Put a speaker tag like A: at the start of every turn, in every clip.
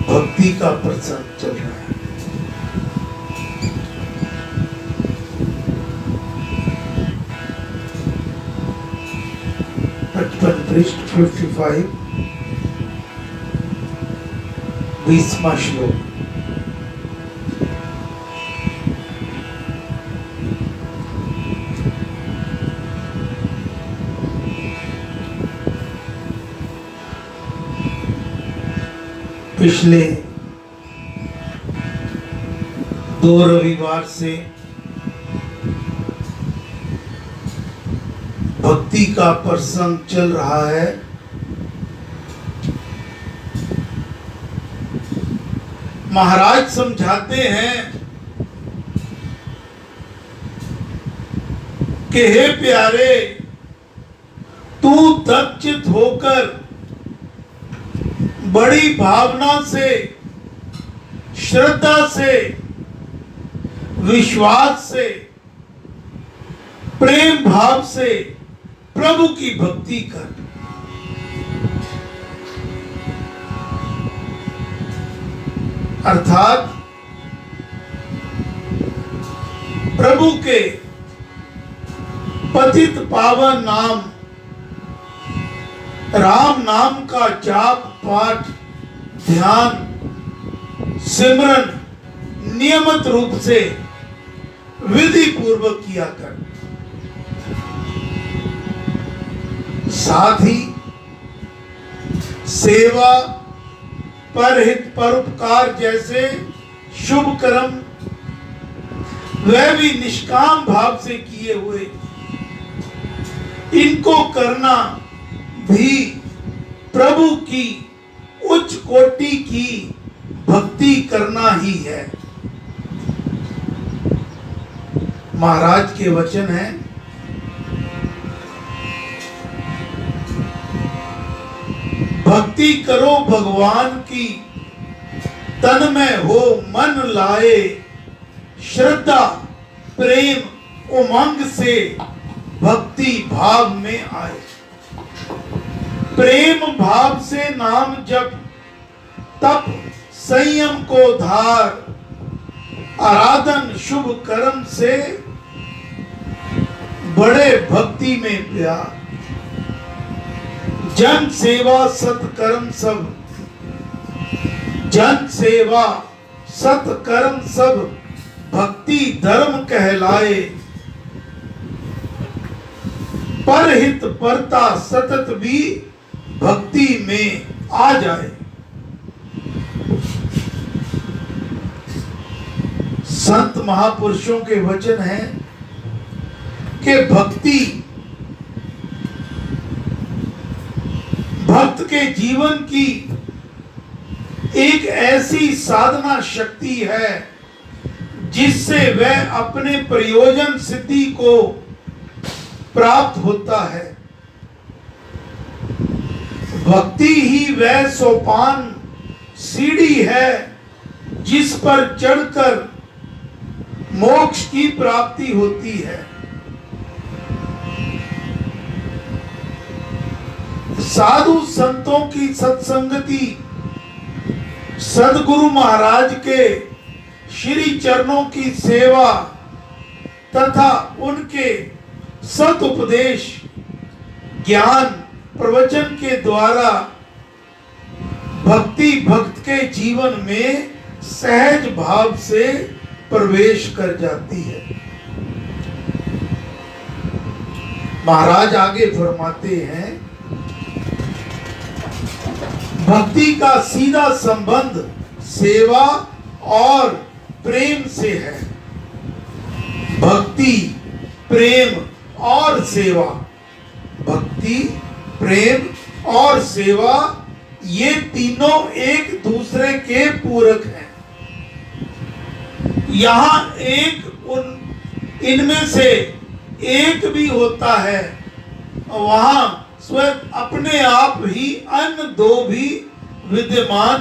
A: भक्ति का प्रसंग चल रहा है। पृष्ठ 55 20वां श्लोक। पिछले 2 रविवार से भक्ति का प्रसंग चल रहा है। महाराज समझाते हैं कि हे प्यारे, तू दक्षित होकर बड़ी भावना से, श्रद्धा से, विश्वास से, प्रेम भाव से प्रभु की भक्ति कर। अर्थात प्रभु के पतित पावन नाम राम नाम का जाप पाठ ध्यान सिमरन नियमित रूप से विधि पूर्वक किया कर। साथ ही सेवा, परहित, परोपकार जैसे शुभ कर्म वह भी निष्काम भाव से किए हुए, इनको करना भी प्रभु की उच्च कोटि की भक्ति करना ही है। महाराज के वचन है, भक्ति करो भगवान की, तन में हो मन लाए, श्रद्धा प्रेम उमंग से भक्ति भाव में आए। प्रेम भाव से नाम जप, तप संयम को धार, आराधन शुभ कर्म से बड़े भक्ति में प्यार। जन सेवा सत्कर्म सब, जन सेवा सत्कर्म सब भक्ति धर्म कहलाए। परहित परता सतत भी भक्ति में आ जाए। संत महापुरुषों के वचन हैं कि भक्ति भक्त के जीवन की एक ऐसी साधना शक्ति है जिससे वह अपने प्रयोजन सिद्धि को प्राप्त होता है। भक्ति ही वह सोपान सीढ़ी है जिस पर चढ़कर मोक्ष की प्राप्ति होती है। साधु संतों की सत्संगति, सद्गुरु महाराज के श्री चरणों की सेवा तथा उनके सत उपदेश ज्ञान प्रवचन के द्वारा भक्ति भक्त के जीवन में सहज भाव से प्रवेश कर जाती है। महाराज आगे फरमाते हैं, भक्ति का सीधा संबंध सेवा और प्रेम से है। भक्ति, प्रेम और सेवा, भक्ति, प्रेम और सेवा ये तीनों एक दूसरे के पूरक हैं। यहां इनमें से एक भी होता है, वहां स्वयं अपने आप ही अन्य दो भी विद्यमान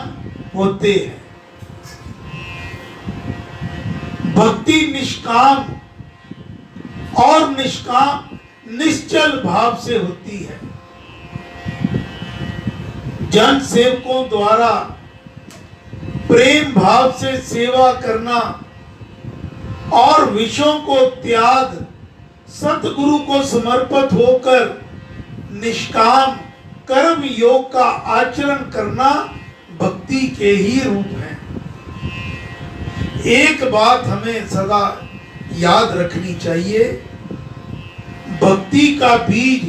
A: होते हैं। भक्ति निष्काम और निष्काम निश्चल भाव से होती है। जन सेवकों द्वारा प्रेम भाव से सेवा करना और विषयों को त्याग सतगुरु को समर्पित होकर निष्काम कर्म योग का आचरण करना भक्ति के ही रूप हैं। एक बात हमें सदा याद रखनी चाहिए, भक्ति का बीज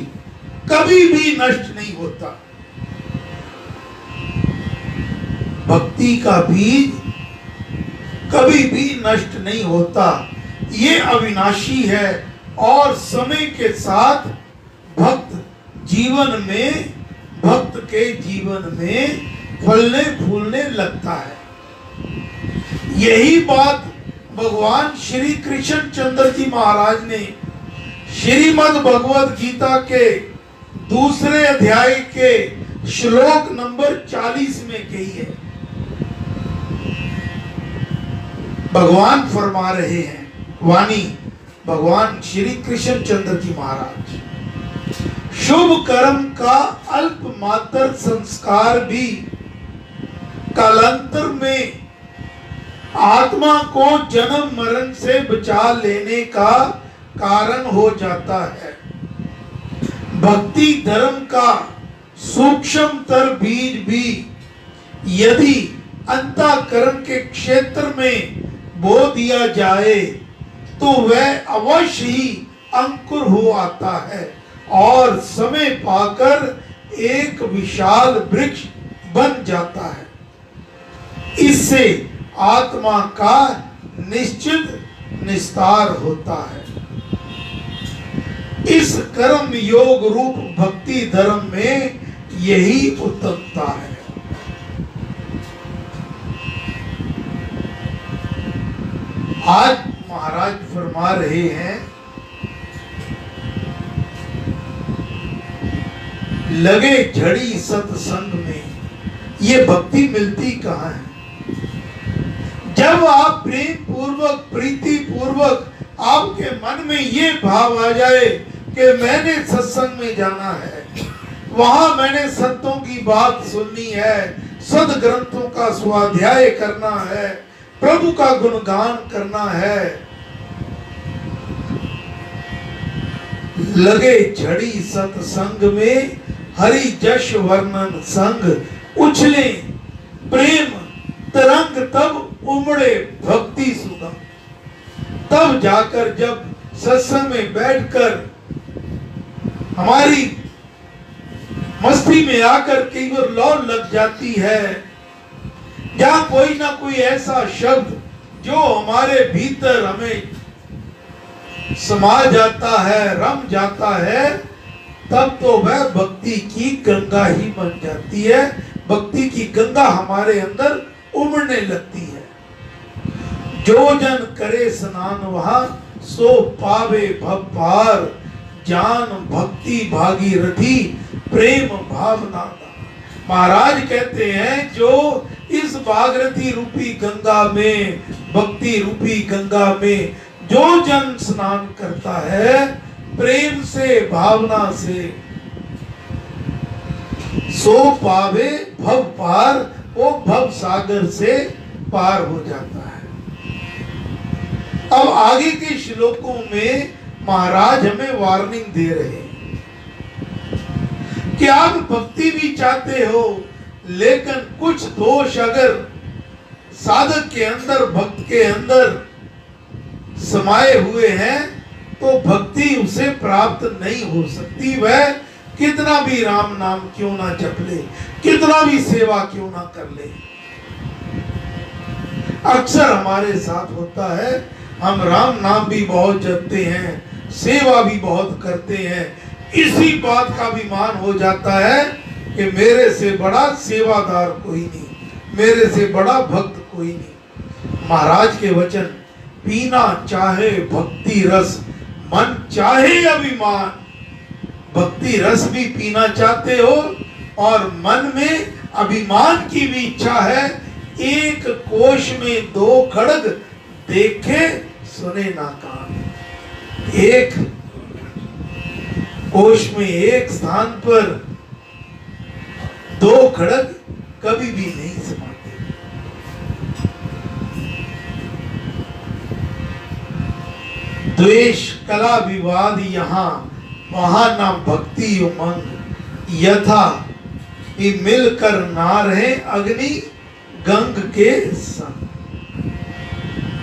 A: कभी भी नष्ट नहीं होता। भक्ति का बीज कभी भी नष्ट नहीं होता, ये अविनाशी है और समय के साथ भक्त के जीवन में फलने फूलने लगता है। यही बात भगवान श्री कृष्ण चंद्र जी महाराज ने श्रीमद् भगवद गीता के दूसरे अध्याय के श्लोक नंबर 40 में कही है। भगवान फरमा रहे हैं, वाणी भगवान श्री कृष्ण चंद्र जी महाराज, शुभ कर्म का अल्प मात्र संस्कार भी कालांतर में आत्मा को जन्म मरण से बचा लेने का कारण हो जाता है। भक्ति धर्म का सूक्ष्मतर बीज भी यदि अंतःकरण के क्षेत्र में बो दिया जाए तो वह अवश्य ही अंकुर हो आता है और समय पाकर एक विशाल वृक्ष बन जाता है। इससे आत्मा का निश्चित निस्तार होता है। इस कर्म योग रूप भक्ति धर्म में यही उत्तमता है। आज महाराज फरमा रहे हैं, लगे झड़ी सत्संग में, ये भक्ति मिलती कहाँ है? जब आप प्रेम पूर्वक प्रीति पूर्वक आपके मन में ये भाव आ जाए कि मैंने सत्संग में जाना है, वहां मैंने संतों की बात सुननी है, सद ग्रंथों का स्वाध्याय करना है, प्रभु का गुणगान करना है, लगे झड़ी सत्संग में हरि जश वर्णन संग उछले प्रेम तरंग तब उमड़े भक्ति सुगम। तब जाकर जब सत्संग में बैठकर हमारी मस्ती में आकर कई बार लौ लग जाती है, जहां कोई ना कोई ऐसा शब्द जो हमारे भीतर हमें समा जाता है, रम जाता है, तब तो वह भक्ति की गंगा ही बन जाती है। भक्ति की गंगा हमारे अंदर उमड़ने लगती है। जो जन करे स्नान वहां सो पावे भव पार, जान भक्ति भागीरथी प्रेम भावना। महाराज कहते हैं जो इस भागीरथी रूपी गंगा में, भक्ति रूपी गंगा में जो जन स्नान करता है प्रेम से भावना से, सो पावे भव पार, वो भव सागर से पार हो जाता है। अब आगे के श्लोकों में महाराज हमें वार्निंग दे रहे हैं कि आप भक्ति भी चाहते हो, लेकिन कुछ दोष अगर साधक के अंदर, भक्त के अंदर समाये हुए हैं तो भक्ति उसे प्राप्त नहीं हो सकती। वह कितना भी राम नाम क्यों ना जप ले, कितना भी सेवा क्यों ना कर ले। अक्सर हमारे साथ होता है, हम राम नाम भी बहुत जपते हैं, सेवा भी बहुत करते हैं, इसी बात का अभिमान हो जाता है कि मेरे से बड़ा सेवादार कोई नहीं, मेरे से बड़ा भक्त कोई नहीं। महाराज के वचन, पीना चाहे भक्ति रस मन चाहे अभिमान। भक्ति रस भी पीना चाहते हो और मन में अभिमान की भी इच्छा है। एक कोश में दो खड्ग देखे सुने ना कान। एक कोश में एक स्थान पर दो खड़ग कभी भी नहीं समाते। द्वेष कला विवाद यहाँ वहां ना भक्ति उमंग, यथा ये मिलकर ना रहे अग्नि गंग के संग।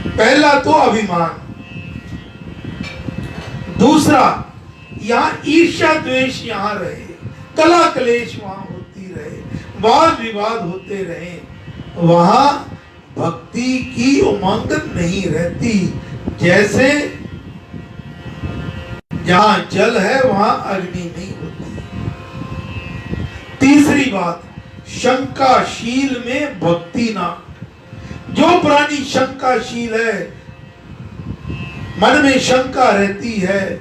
A: पहला तो अभिमान, दूसरा यहाँ ईर्ष्या द्वेष यहाँ रहे, कला कलेश वहां होती रहे, वाद विवाद होते रहे, वहां भक्ति की उमंग नहीं रहती। जैसे जहां जल है वहां अग्नि नहीं होती। तीसरी बात, शंकाशील में भक्ति ना। जो प्राणी शंकाशील है, मन में शंका रहती है,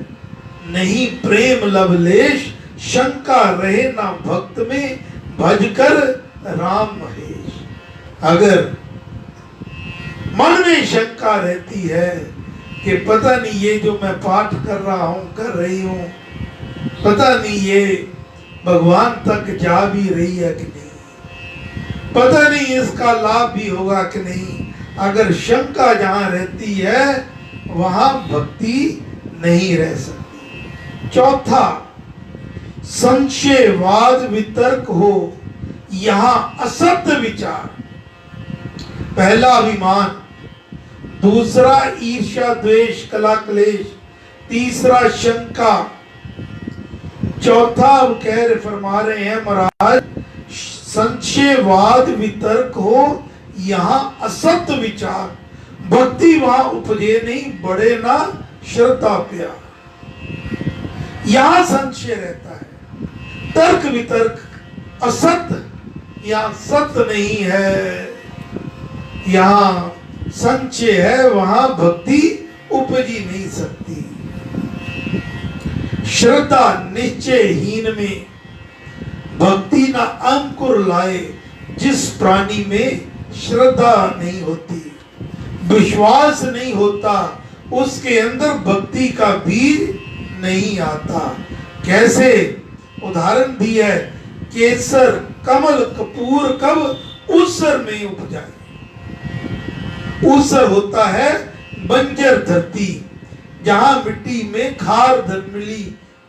A: नहीं प्रेम लवलेश, शंका रहे ना भक्त में, भजकर राम महेश। अगर मन में शंका रहती है कि पता नहीं ये जो मैं पाठ कर रहा हूं, कर रही हूं, पता नहीं ये भगवान तक जा भी रही है कि नहीं, पता नहीं इसका लाभ भी होगा कि नहीं, अगर शंका जहां रहती है वहां भक्ति नहीं रह सकती। चौथा, संशयवाद वितर्क हो, यहां असत्य विचार। पहला अभिमान, दूसरा ईर्ष्या द्वेष कला क्लेश, तीसरा शंका, चौथा वो फरमा रहे हैं महाराज, संशयवाद वितर्क हो, यहां असत्य विचार। भक्ति वहां उपजे नहीं, बढ़े ना श्रद्धा प्यार। यहां संशय रहता है, तर्क वितर्क असत्य, यहां सत्य नहीं है, यहां संशय है, वहां भक्ति उपजी नहीं सकती। श्रद्धा निश्चयहीन में भक्ति ना अंकुर लाए। जिस प्राणी में श्रद्धा नहीं होती, विश्वास नहीं होता, उसके अंदर भक्ति का बीज नहीं आता। कैसे? उदाहरण दिया है, केसर कमल कपूर कब उसर में उपजाए। उसर होता है बंजर धरती, जहां मिट्टी में खार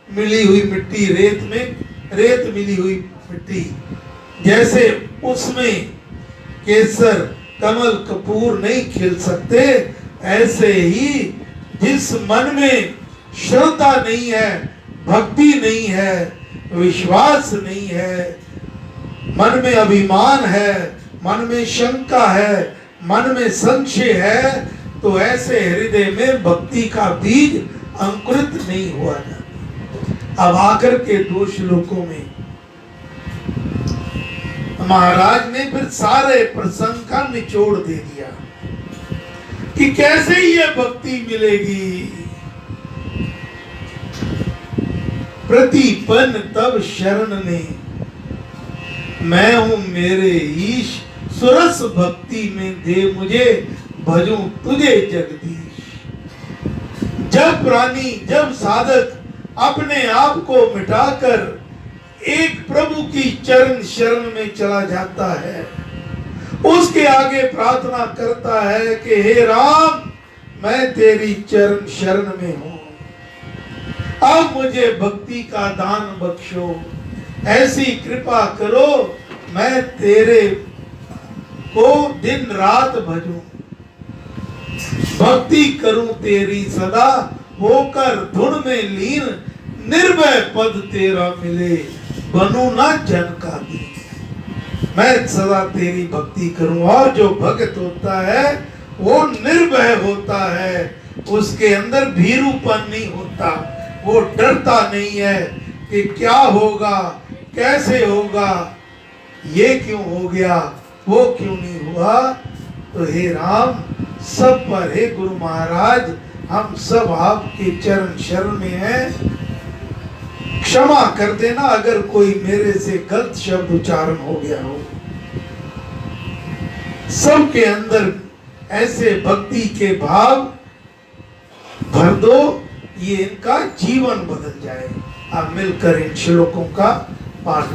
A: मिली हुई मिट्टी, रेत में रेत मिली हुई मिट्टी, जैसे उसमें केसर कमल कपूर नहीं खिल सकते, ऐसे ही जिस मन में श्रद्धा नहीं है, भक्ति नहीं है, विश्वास नहीं है, मन में अभिमान है, मन में शंका है, मन में संशय है, तो ऐसे हृदय में भक्ति का बीज अंकुरित नहीं हुआ जाता। अब आकर के 2 श्लोकों में महाराज ने फिर सारे प्रसंग का निचोड़ दे दिया कि कैसे ये भक्ति मिलेगी। प्रतिपन्न तब शरण ने, मैं हूं मेरे ईश, सुरस भक्ति में दे मुझे, भजूं तुझे जगदीश। जब प्राणी, जब साधक अपने आप को मिटाकर एक प्रभु की चरण शरण में चला जाता है, उसके आगे प्रार्थना करता है कि हे राम, मैं तेरी चरण शरण में हूं, अब मुझे भक्ति का दान बख्शो, ऐसी कृपा करो मैं तेरे को दिन रात भजूं, भक्ति करूं तेरी सदा, होकर धुन में लीन, निर्भय पद तेरा मिले, बनूं ना जन का दीन। मैं सदा तेरी भक्ति करूं। और जो भक्त होता है वो निर्भय होता है, उसके अंदर भीरूपन नहीं होता, वो डरता नहीं है कि क्या होगा, कैसे होगा, ये क्यों हो गया, वो क्यों नहीं हुआ। तो हे राम, सब पर, हे गुरु महाराज, हम सब आपके चरण शरण में हैं, क्षमा कर देना अगर कोई मेरे से गलत शब्द उच्चारण हो गया हो। सबके अंदर ऐसे भक्ति के भाव भर दो, ये इनका जीवन बदल जाए। अब मिलकर इन श्लोकों का पाठ